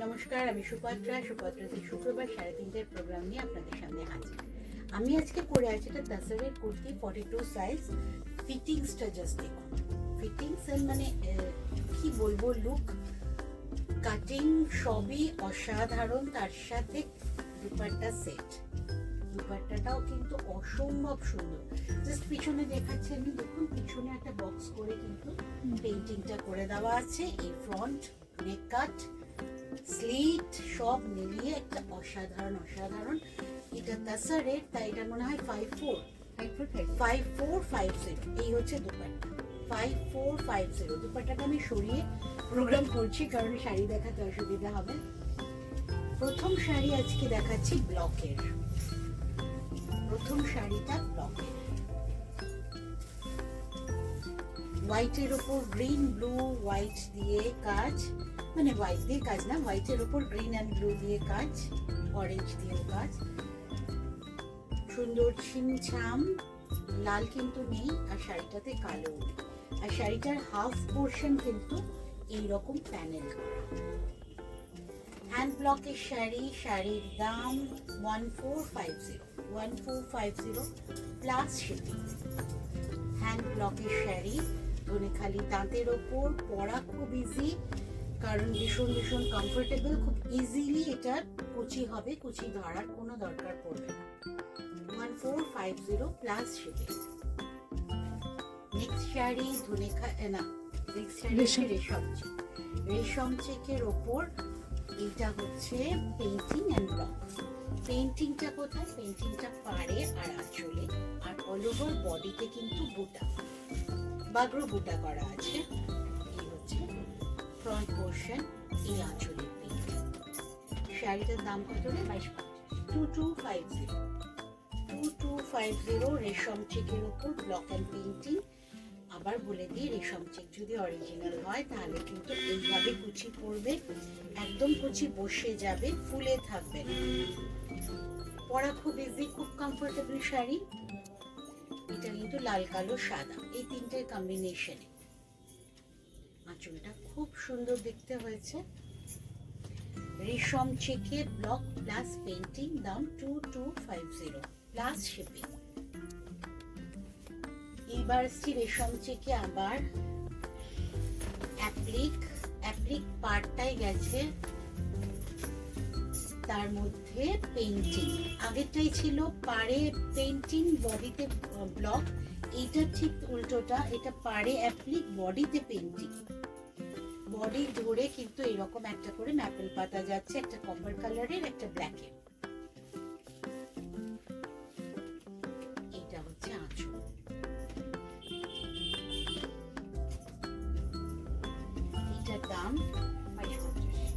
নমস্কার, আমি সুপাত্রাতে শুক্রবার 3:30টার প্রোগ্রাম নিয়ে আপনাদের সামনে হাজির। আমি আজকে পরে আছি একটা তাসারের কুর্তি 42 সাইজ। ফিটিংসটা জাস্ট দেখুন। ফিটিংস মানে কি বলবো, লুক, কাটিং সবই অসাধারণ। তার সাথে দুপাট্টা সেট, দুপাট্টাটাও কিন্তু অসম্ভব সুন্দর। জাস্ট পিছনে দেখাচ্ছি আমি, দেখুন পিছনে একটা বক্স করে কিন্তু পেইন্টিংটা করে দেওয়া আছে। এই ফ্রন্ট নেক কাট, স্লিট সব মিলিয়ে একটা অসাধারণ। এটা তাসারের, তাই এটা মনে হয় 5450। এই হচ্ছে দুপাট্টা 5450। দুপাট্টাটা আমি সরিয়ে প্রোগ্রাম করছি কারণ শাড়ি দেখাতে অসুবিধা হবে। প্রথম শাড়ি আজকে দেখাচ্ছি ব্লকের। প্রথম শাড়িটা ব্লকের, হোয়াইটের ওপর গ্রিন ব্লু হোয়াইট দিয়ে কাজ, মানে হোয়াইট দিয়ে কাজ না, হোয়াইটের ওপর গ্রিন অ্যান্ড ব্লু দিয়ে কাজ, অরেঞ্জ দিয়ে কাজ, সুন্দর ছিমছাম। লাল কিন্তু নেই, আর শাড়িটাতে কালো নেই। আর শাড়িটার হাফ পোর্শন কিন্তু এইরকম প্যানেল করা। হ্যান্ড ব্লকের শাড়ি, শাড়ির দাম 1450 প্লাস শিপিং। হ্যান্ড ব্লকের শাড়ি, ধনেখালি তাঁতের ওপর, পরা খুব ইজি, কারণ ভীষণ কমফোর্টেবল। খুব ইজিলি এটা কুচি হবে, কুচি ধরার কোনো দরকার পড়বে না। 1450 প্লাস শিপিং। নেক্সট শাড়ি রেশম চেকের ওপর। এটা হচ্ছে পেইন্টিং অ্যান্ড ব্লক। পেইন্টিংটা কোথায়? পেইন্টিংটা পাড়ে আর আঁচলে, আর অল ওভার বডিতে কিন্তু বুটা, বাগরো বুটা করা আছে। এই হচ্ছে ফ্রন্ট পোর্শন, এই আঁচলের পেইন্টিং। শাড়িটার দাম কত রে? 2250 রেশম চেকের ওপর ব্লক অ্যান্ড পেইন্টিং। আবার বলে দিই, রেশম চেক যদি অরিজিনাল হয় তাহলে কিন্তু এইভাবে কুচি পড়বে, একদম কুচি বসে যাবে, ফুলে থাকবে না। পরা খুব ইজি, খুব কমফোর্টেবল শাড়ি। এটা কিন্তু লাল কালো সাদা এই তিনটের কম্বিনেশনে। আঁচলটা খুব সুন্দর দেখতে হয়েছে। রেশম চেকে ব্লক প্লাস পেইন্টিং, দাম 2250 প্লাস শিপিং। এইবার আসছি রেশম চেকে আবার অ্যাপ্লিক পার্টটাই গেছে, তার মধ্যে পেইন্টিং। আগেরটাই ছিল পাড়ে পেইন্টিং, বডিতে ব্লক। এইটা ঠিক উল্টোটা, এটা পাড়ে অ্যাপ্লিক, বডিতে পেইন্টিং। বডি ধরে কিন্তু এরকম একটা করে ম্যাপেল পাতা যাচ্ছে, একটা কপার কালারের, একটা ব্ল্যাকের। এটা হচ্ছে আঁচল। এটার দাম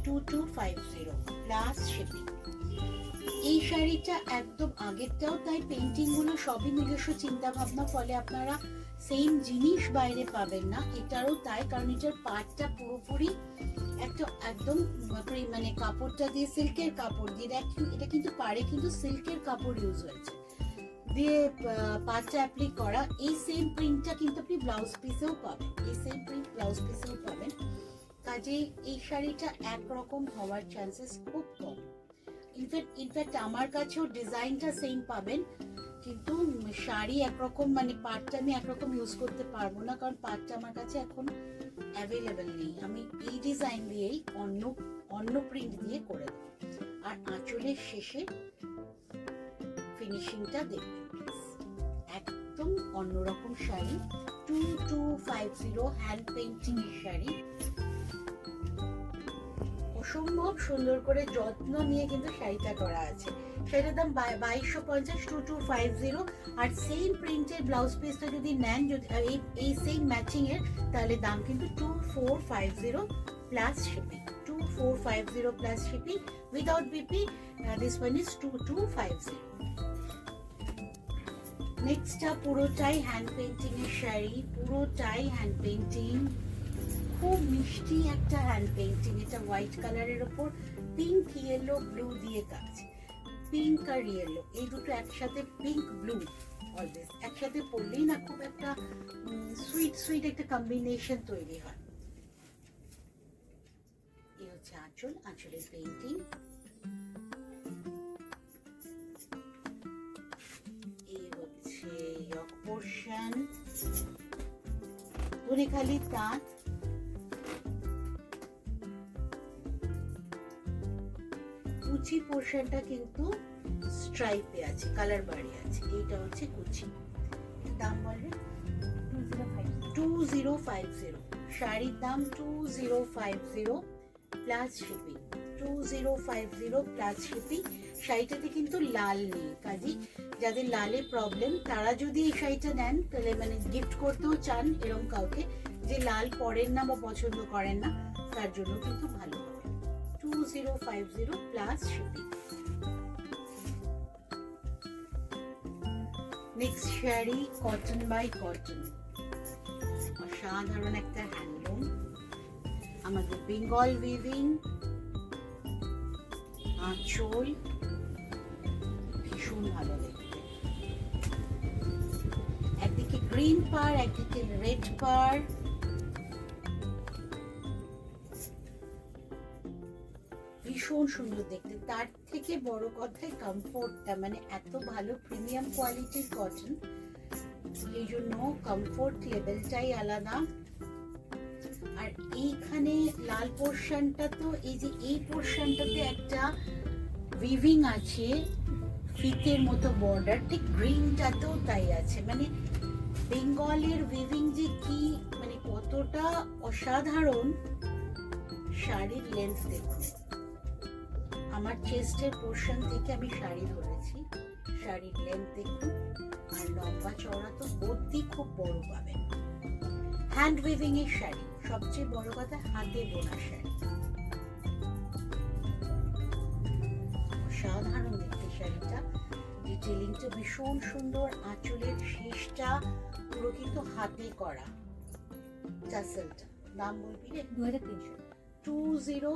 2250 প্লাস শিপিং। এই শাড়িটা একদম আগেরটাও তাই, পেইন্টিং গুলো সবই নিজস্ব চিন্তা ভাবনা, ফলে আপনারা সেম জিনিস বাইরে পাবেন না। এটারও তাই, কারণ এটার পাটটা পুরোপুরি একটা একদম মানে কাপড়টা দিয়ে, সিল্কের কাপড় দিয়ে, এটা কিন্তু পাড়ে কিন্তু সিল্কের কাপড় ইউজ হয়েছে দিয়ে পাটটা অ্যাপ্লিক করা। এই সেম প্রিন্টটা কিন্তু আপনি ব্লাউজ পিসেও পাবেন, এই সেম প্রিন্ট ব্লাউজ পিসেও পাবেন। কাজে এই শাড়িটা একরকম হওয়ার চান্সেস খুব কম। ইনফ্যাক্ট আমার কাছেও ডিজাইনটা সেম পাবেন, কিন্তু শাড়ি একরকম, মানে পাটটা আমি একরকম ইউজ করতে পারবো না, কারণ পাটটা আমার কাছে এখন অ্যাভেলেবেল নেই। আমি এই ডিজাইন দিয়েই অন্য প্রিন্ট দিয়ে করে দেবো। আর আঁচলের শেষে ফিনিশিংটা দেখবেন প্লিজ, একদম অন্যরকম শাড়ি। 2250 হ্যান্ড পেইন্টিং এর শাড়ি, অসম্ভব সুন্দর করে যত্ন নিয়ে কিন্তু শাড়িটা করা আছে। সেটার দাম 2250, 2250। আর সেম প্রিন্টের ব্লাউজ পিসটা যদি নেন, যদি এই সেম ম্যাচিং এর, তাহলে দাম কিন্তু 2450 plus shipping. 2450 plus shipping without BP. This one is 2250। নেক্সটটা পুরোটাই হ্যান্ড পেইন্টিং এর শাড়ি, পুরোটাই হ্যান্ড পেইন্টিং, খুব মিষ্টি একটা হ্যান্ড পেইন্টিং। এটা হোয়াইট কালারের ওপর পিঙ্ক ইয়েলো ব্লু দিয়ে কাজ। পিঙ্ক আর ইয়েলো এই দুটো একসাথে, পিঙ্ক ব্লু অলওয়েজ একসাথে পরলেই না খুব একটা সুইট একটা কম্বিনেশন তৈরি হয়। এই হচ্ছে আঁচল, আঁচলের পেইন্টিং। এই হচ্ছে ইয়ক পোর্শন, ধনেখালি তাঁত, কুচি পোর্শনটা কিন্তু স্ট্রাইপে আছে, কালার বাড়ি আছে। এইটা হচ্ছে কুচি। দাম বলবে 2050। শাড়ির দাম 2050 প্লাস শিপিং। 2050 plus shipping. শাড়িটাতে কিন্তু লাল নেই, কাজে যাদের লালে প্রবলেম তারা যদি এই শাড়িটা নেন তাহলে মানে গিফট করতেও চান এরকম কাউকে যে লাল পরেন না বা পছন্দ করেন না, তার জন্য কিন্তু ভালো হবে। 2050 plus shipping. Next sari cotton by cotton, অসাধারণ একটা হ্যান্ডলুম, আমাদের বেঙ্গল উইভিং, আঁচল ভীষণ ভালো দেখতে। একদিকে গ্রিন পার, একদিকে রেড পার, ভীষণ সুন্দর দেখতে। তার থেকে বড় কথায় কমফোর্টটা, মানে এত ভালো প্রিমিয়াম কোয়ালিটির কটন, এই জন্য কমফোর্ট লেভেলটাই আলাদা। আর এইখানে লাল পোর্শনটা তো এই যে এই পোর্শনটাতে একটা উইভিং আছে ফিতের মতো বর্ডার, ঠিক গ্রিনটাতেও তাই আছে। মানে বেঙ্গলের উইভিং যে কি মানে কতটা অসাধারণ। শাড়ির লেন্থ দেখুন, আমার চেস্টের পোর্শন থেকে আমি শাড়ি ধরেছি, শাড়ির লেন্থ দেখুন, আর লম্বা চওড়া তো অতি খুব বড় পাবেন। হ্যান্ড উইভিং এর শাড়ি, সবচেয়ে বড় কথা হাতে বোনা শাড়ি, অসাধারণ দেখতে শাড়িটা। ডিটেলিংটা ভীষণ সুন্দর, আঁচলের শেষটা পুরো কিন্তু হাতে করা। টাসেলটা দাম বলবি রে? 2300।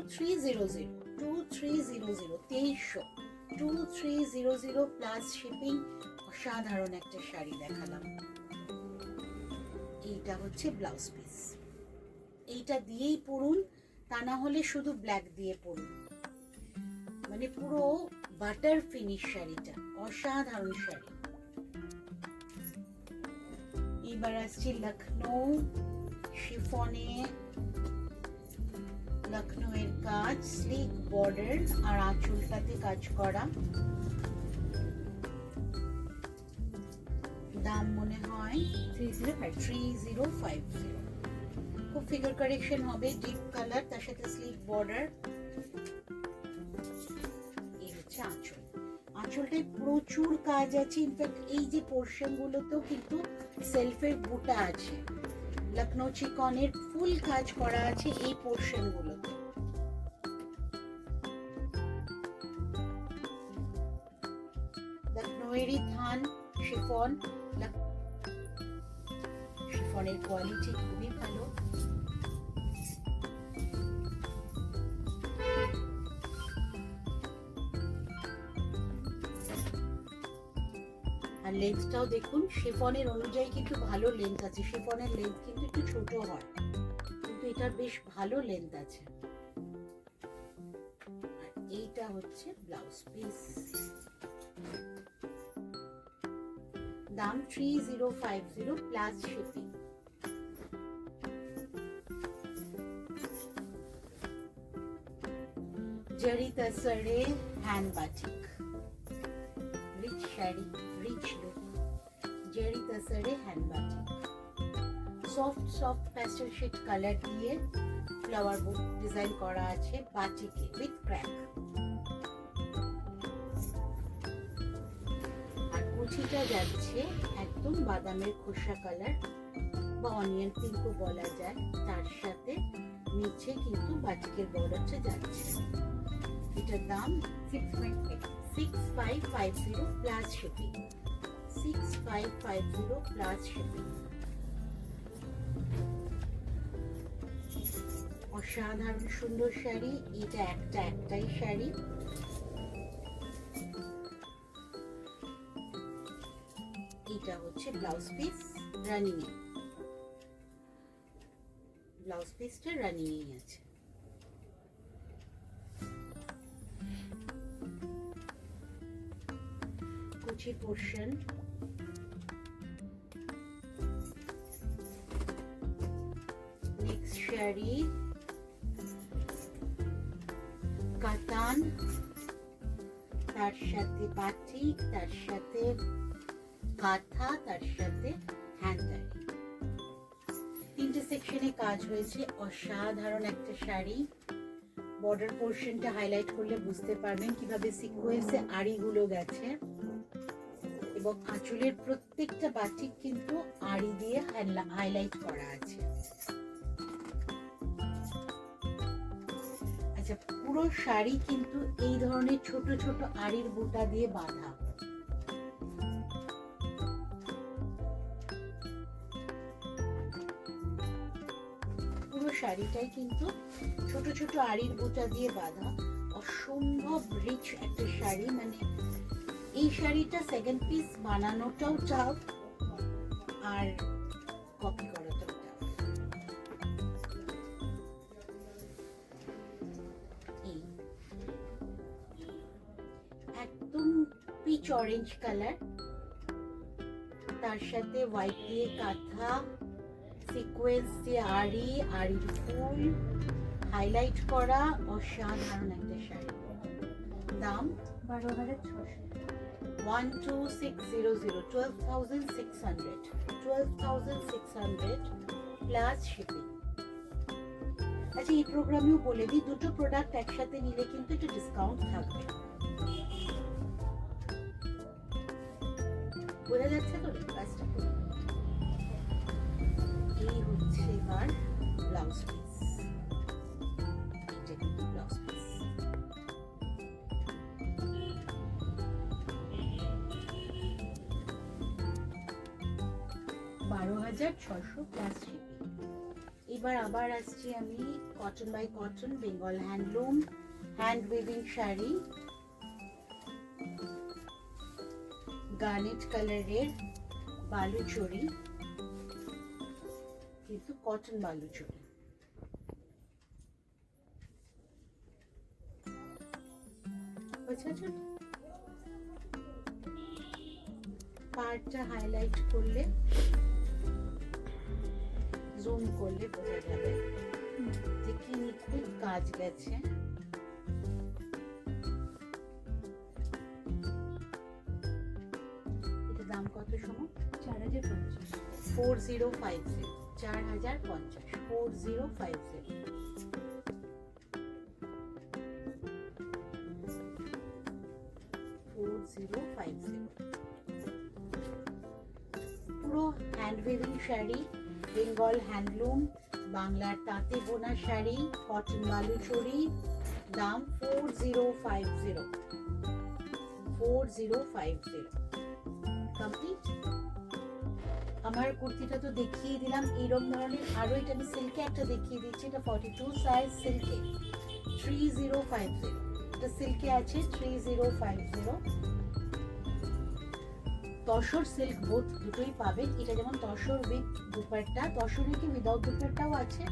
2300 2300 2300 প্লাস শিপিং। অসাধারণ একটা শাড়ি দেখালাম। এইটা হচ্ছে ব্লাউজ পিস, এইটা দিয়েই পরুন, তা না হলে শুধু ব্ল্যাক দিয়ে পরুন। মানে পুরো বাটার ফিনিশ শাড়িটা, অসাধারণ শাড়ি। এবার আসছি লখনৌ শিফনে, লখনৌ এর কাজ, স্লিক বর্ডার আর আঁচলটাতে কাজ করা। দাম মনে হয় 3050। খুব ফিগার কারেকশন হবে, ডিপ কালার, তার সাথে স্লিক বর্ডার। এই হচ্ছে আঁচল, আঁচলটায় প্রচুর কাজ আছে। ইনফ্যাক্ট এই যে পোর্শন গুলোতেও কিন্তু সেলফের বুটা আছে, লখনৌ চিকনের ফুল কাজ করা আছে এই পোর্শন গুলোতে। লখনৌয়েরই থান শিফন, শিফনের কোয়ালিটি খুবই ভালো। আর লেন্থটাও দেখুন, শিফনের অনুযায়ী কিন্তু ভালো লেন্থ আছে। শিফনের লেন্থ কিন্তু একটু ছোট হয়, কিন্তু এটার বেশ ভালো লেন্থ আছে। আর এইটা হচ্ছে ব্লাউজ পিস, দাম 3050 প্লাস শিপিং। জরি তসরে hand batik, rich sari, rich look, জরি তসরে hand batik. Soft pastel shade colour দিয়ে ফ্লাওয়ার বুক ডিজাইন করা আছে বাটিকে উইথ ক্র্যাক। আর কুচিটা যাচ্ছে একদম বাদামের খোসা কালার বা অনিয়ন পিঙ্কও বলা যায়, তার সাথে নিচে কিন্তু বাটিকের বর্ডারটা যাচ্ছে। এটার দাম 6550 প্লাস শিপিং। 6550 plus shipping. অসাধারণ সুন্দর শাড়ি, এটা একটাই শাড়ি। এটা হচ্ছে ব্লাউজ পিস, রানিং এ, ব্লাউজ পিসটা রানিং এ আছে। কুচি পোর্শন, নেক্সট শাড়ি কাতান, তার সাথে বাটিক, তার সাথে কাঁথা, তার সাথে হ্যান্ডওয়ার্ক। তিনটে সেকশনে কাজ হয়েছে। অসাধারণ একটা শাড়ি। বর্ডার পোর্শনটা হাইলাইট করলে বুঝতে পারবেন কিভাবে সিকোয়েন্সে আড়িগুলো গেছে, এবং আঁচলের প্রত্যেকটা বাটিক কিন্তু আড়ি দিয়ে হাইলাইট করা আছে। আচ্ছা, পুরো শাড়ি কিন্তু এই ধরনের ছোট ছোট আড়ির বুটা দিয়ে বাঁধা। পুরো শাড়িটাই কিন্তু ছোট ছোট আড়ির বুটা দিয়ে বাঁধা। অসম্ভব রিচ একটা শাড়ি। মানে এই শাড়িটা সেকেন্ড পিস বানানোটাও চাও আর কপি করাটাও চাও। এই একদম পিচ অরেঞ্জ কালার, তার সাথে হোয়াইট দিয়ে কাঁথা, সিকোয়েন্স দিয়ে আড়ি, আড়ির ফুল হাইলাইট করা। অসাধারণ একটা শাড়ি। দাম 12,600। 12600, 12,600, 12,600 প্লাস শিপিং। আচ্ছা, এই প্রোগ্রামেও বলে দিই, দুটো প্রোডাক্ট একসাথে নিলে কিন্তু একটু ডিসকাউন্ট থাকবে। বোঝা যাচ্ছে তো? কাজটা এই হচ্ছে এবার ব্লাউজ পিস। এটা কিন্তু ব্লাউজ পিস। $12,600 plus shipping. এবার আবার আসছি আমি cotton by cotton, Bengal handloom, hand weaving sari, garnet কালারের বালুচরি, কিন্তু কটন বালুচরি। পার্টটা হাইলাইট করলে, জুম করলে বোঝা যাবে যে কি নিখুঁত কাজ গেছে। এটা দাম কত শোনো? 4,050। 4050, 4050, 4050। পুরো hand weaving sari, Bengal handloom, বাংলার তাঁতে বোনা শাড়ি, কটন বালুচরি। দাম 4050, 4050 কমপ্লিট। আমার কুর্তিটা তো দেখিয়ে দিলাম। এইরকম ধরনের আরো এটা আমি সিল্কে একটা দেখিয়ে দিচ্ছি। এটা 42 সাইজ সিল্কে, 3050। এটা সিল্কে আছে 3050। তসর সিল্ক বোথ দুটোই পাবেন। এটা যেমন তসর উইথ দুপাট্টা, তসরে কি উইদাউট দুপাট্টাও আছে?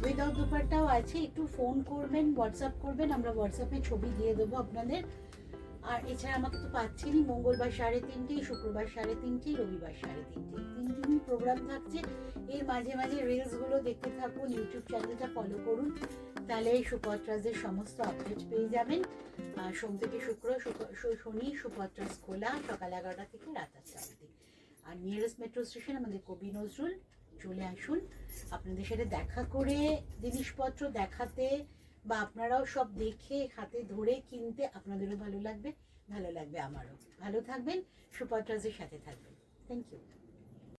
উইদাউট দুপাট্টাও আছে। একটু ফোন করবেন, হোয়াটসঅ্যাপ করবেন, আমরা হোয়াটসঅ্যাপে ছবি দিয়ে দেবো আপনাদের। আর এছাড়া আমাকে তো পাচ্ছেনই মঙ্গলবার 3:30, শুক্রবার 3:30, রবিবার 3:30, 3 দিনই প্রোগ্রাম থাকছে। এর মাঝে মাঝে রিলসগুলো দেখতে থাকুন, ইউটিউব চ্যানেলটা ফলো করুন, তাহলে সুপত্রাসের সমস্ত আপডেট পেয়ে যাবেন। সোম থেকে শনি সুপত্রাস খোলা সকাল 11টা থেকে রাত 8টা অবধি। আর নিয়ারেস্ট মেট্রো স্টেশন আমাদের কবি নজরুল। চলে আসুন, আপনাদের সাথে দেখা করে জিনিসপত্র দেখাতে বা আপনারাও সব দেখে হাতে ধরে কিনতে আপনাদেরও ভালো লাগবে, ভালো লাগবে আমারও। ভালো থাকবেন, সুপত্রাসের সাথে থাকবেন। Thank you.